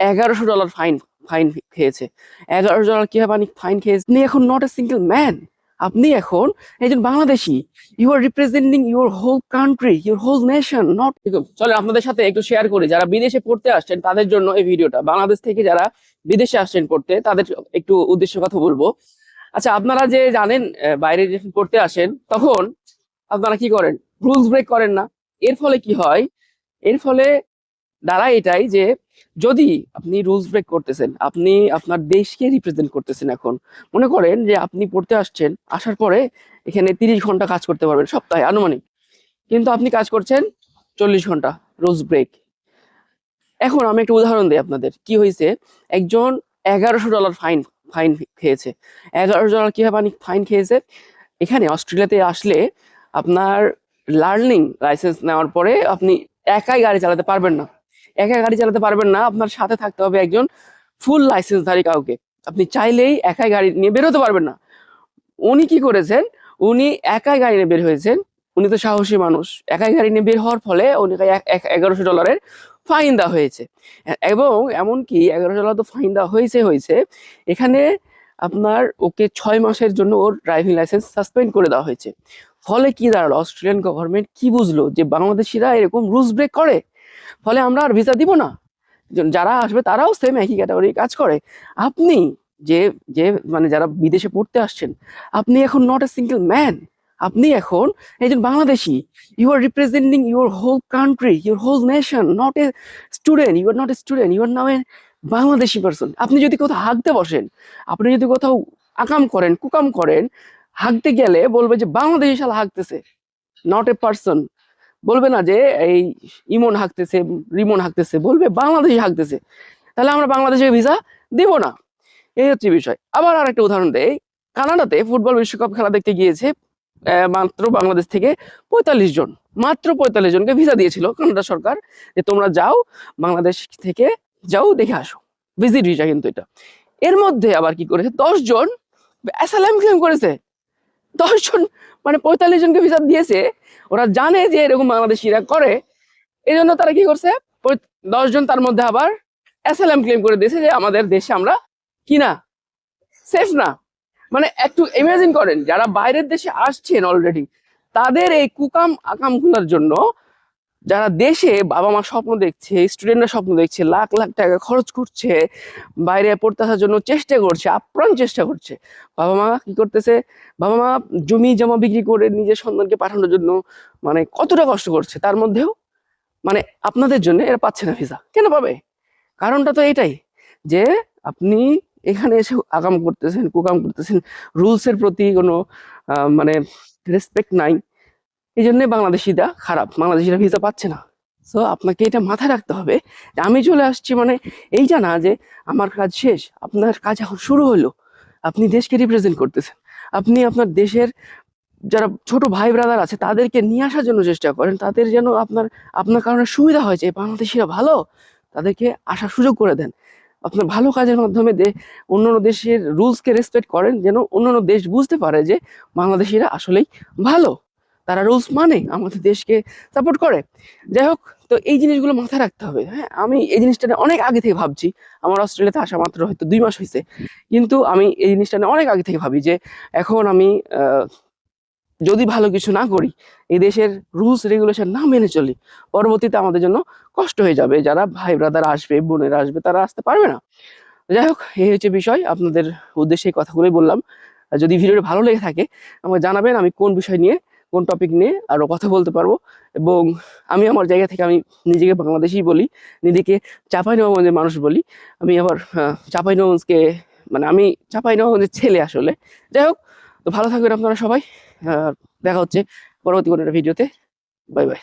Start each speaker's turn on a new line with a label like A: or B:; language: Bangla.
A: $1100 ফাইন ফাইন খেয়েছে। $1100 কিভাবে ফাইন খেয়েছে? আপনি এখন নট এ সিঙ্গেল ম্যান, আপনি এখন একজন Bangladeshi. You are representing your whole country, your whole nation, not. চলো আপনাদের সাথে একটু শেয়ার করি, যারা বিদেশে পড়তে আসছেন তাদের জন্য এই ভিডিওটা। বাংলাদেশ থেকে যারা বিদেশে আসছেন পড়তে, তাদের একটু উদ্দেশ্য কথা বলবো। আচ্ছা, আপনারা যে জানেন বাইরে যখন পড়তে আসেন তখন আপনারা কি করেন? রুলস ব্রেক করেন না? এর ফলে কি হয়? এর ফলে দাঁড়ায় এটাই যে যদি আপনি রুলস ব্রেক করতেছেন, আপনি আপনার দেশকে রিপ্রেজেন্ট করতেছেন। এখন মনে করেন যে আপনি পড়তে আসছেন, আসার পরে এখানে 30 ঘন্টা কাজ করতে পারবেন সপ্তাহে আনুমানিক, কিন্তু আপনি কাজ করছেন 40 ঘন্টা, রুলস ব্রেক। এখন আমি একটা উদাহরণ দিই আপনাদের, কি হয়েছে। একজন $1100 ফাইন ফাইন খেয়েছে। $1100 কিভাবে ফাইন খেয়েছে? এখানে অস্ট্রেলিয়াতে আসলে আপনার লার্নিং লাইসেন্স নেওয়ার পরে আপনি একাই গাড়ি চালাতে পারবেন না। একাই গাড়ি চালাতে পারবেন না, আপনার সাথে থাকতে হবে একজন ফুল লাইসেন্সধারী কাউকে। আপনি চাইলেই একাই গাড়ি নিয়ে বেরোতে পারবেন না। উনি কি করেছেন? উনি একাই গাড়ি নিয়ে বের হয়েছেন। উনি তো সাহসী মানুষ। একাই গাড়ি নিয়ে বের হওয়ার ফলে উনিকে $1100 ফাইন দেওয়া হয়েছে। এবং এমনকি $1100 তো ফাইন দেওয়া হয়েছে, এখানে আপনার ওকে 6 মাসের জন্য ওর ড্রাইভিং লাইসেন্স সাসপেন্ড করে দেওয়া হয়েছে। ফলে কি দাঁড়ালো? অস্ট্রেলিয়ান গভর্নমেন্ট কি বুঝলো যে বাংলাদেশিরা এরকম রুলস ব্রেক করে, ফলে আমরা আর ভিসা দিব না। যারা আসবে তারাও সেম একই ক্যাটাগরি কাজ করে। আপনি যে যে মানে যারা বিদেশে পড়তে আসছেন, আপনি এখন নট এ সিঙ্গেল ম্যান, আপনি এখন একজন Bangladeshi. You are representing your whole country, your whole nation, not a student. You are not a student, you are now a Bangladeshi person. আপনি যদি কোথাও হাঁকতে বসেন, আপনি যদি কোথাও আকাম করেন, কুকাম করেন, হাঁকতে গেলে বলবে যে বাংলাদেশি শালা হাঁকতেছে, নট এ পারসন। বলবে না যে এই ইমন হাঁকতেছে, রিমন হাঁকতেছে, বলবে বাংলাদেশি হাঁকতেছে। তাহলে আমরা বাংলাদেশে ভিসা দিব না। এই হচ্ছে বিষয়। আবার আরেকটা উদাহরণ দেই, কানাডাতে ফুটবল বিশ্বকাপ খেলা দেখতে গিয়েছে মাত্র বাংলাদেশ থেকে 45 জন, মাত্র 45 জনকে ভিসা দিয়েছিল কানাডা সরকার, যে তোমরা যাও, বাংলাদেশ থেকে যাও, দেখে আসো, ভিজিট ভিসা কিন্তু এটা। এর মধ্যে আবার কি করেছে, 10 জন অ্যাসাইলাম ক্লেম করেছে। 10 জন, মানে 45 জনকে ভিসা দিয়েছে। ওরা জানে যে এরকম বাংলাদেশিরা করে, এই জন্য তারা কি করছে, 10 জন তার মধ্যে আবার অ্যাসাইলাম ক্লেম করে দিয়েছে যে আমাদের দেশে আমরা কি না, সেফ না। মানে একটু ইমাজিন করেন, যারা বাইরের দেশে আসছেন অলরেডি, তাদের এই কুকাম আকাম গুলার জন্য যারা দেশে বাবা মা স্বপ্ন দেখছে, স্টুডেন্টরা স্বপ্ন দেখছে, লাখ লাখ টাকা খরচ করছে, বাইরে পড়তে আসার জন্য চেষ্টা করছে, আপ্রাণ চেষ্টা করছে। বাবা মা কি করতেছে? বাবা মা জমি জমা বিক্রি করে নিজের সন্তানকে পাঠানোর জন্য মানে কতটা কষ্ট করছে, তার মধ্যেও মানে আপনাদের জন্য এরা পাচ্ছে না ভিসা। কেন পাবে? কারণটা তো এটাই যে আপনি এখানে এসে আকাম করতেছেন, কুকাম করতেছেন, রুলসের প্রতি কোনো মানে রেসপেক্ট নাই। এই জন্য বাংলাদেশিরা খারাপ, বাংলাদেশিরা ভিসা পাচ্ছে না। সো আপনাকে এটা মাথায় রাখতে হবে যে আমি চলে আসছি মানে এইটা না যে আমার কাজ শেষ, আপনার কাজ এখন শুরু হলো। আপনি দেশকে রিপ্রেজেন্ট করতেছেন, আপনি আপনার দেশের যারা ছোট ভাই ব্রাদার আছে তাদেরকে নিয়ে আসার জন্য চেষ্টা করেন, তাদের যেন আপনার আপনার কারণে সুবিধা হয়, যে বাংলাদেশিরা ভালো, তাদেরকে আসার সুযোগ করে দেন। আপনার ভালো কাজের মাধ্যমে অন্যান্য দেশের রুলসকে রেসপেক্ট করেন, যেন অন্যান্য দেশ বুঝতে পারে যে বাংলাদেশিরা আসলেই ভালো, তারা রুলস মানে, আমাদের দেশকে সাপোর্ট করে। যাই হোক, তো এই জিনিসগুলো মাথায় রাখতে হবে। হ্যাঁ, আমি এই জিনিসটা নিয়ে অনেক আগে থেকে ভাবছি। আমার অস্ট্রেলিয়াতে আসা মাত্র হয়তো 2 মাস হয়েছে, কিন্তু আমি এই জিনিসটা নিয়ে অনেক আগে থেকে ভাবি যে এখন আমি যদি ভালো কিছু না করি, এই দেশের রুলস রেগুলেশন না মেনে চলি, পরবর্তীতে আমাদের জন্য কষ্ট হয়ে যাবে। যারা ভাই ব্রাদার আসবে, বোনেরা আসবে, তারা আসতে পারবে না। যাই হোক, এই হচ্ছে বিষয়। আপনাদের উদ্দেশ্যে এই কথাগুলোই বললাম। আর যদি ভিডিওটা ভালো লেগে থাকে আমাকে জানাবেন, আমি কোন বিষয় নিয়ে, কোন টপিক নিয়ে আরো কথা বলতে পারবো। এবং আমি আমার জায়গা থেকে আমি নিজেকে বাংলাদেশি বলি, নিজেকে চাঁপাইনবাবগঞ্জের মানুষ বলি। আমি আবার চাঁপাইনবাবগঞ্জকে মানে আমি চাঁপাইনবাবগঞ্জের ছেলে আসলে। যাই হোক, তো ভালো থাকবেন আপনারা সবাই। দেখা হচ্ছে পরবর্তী কোনো একটা ভিডিওতে। Bye bye.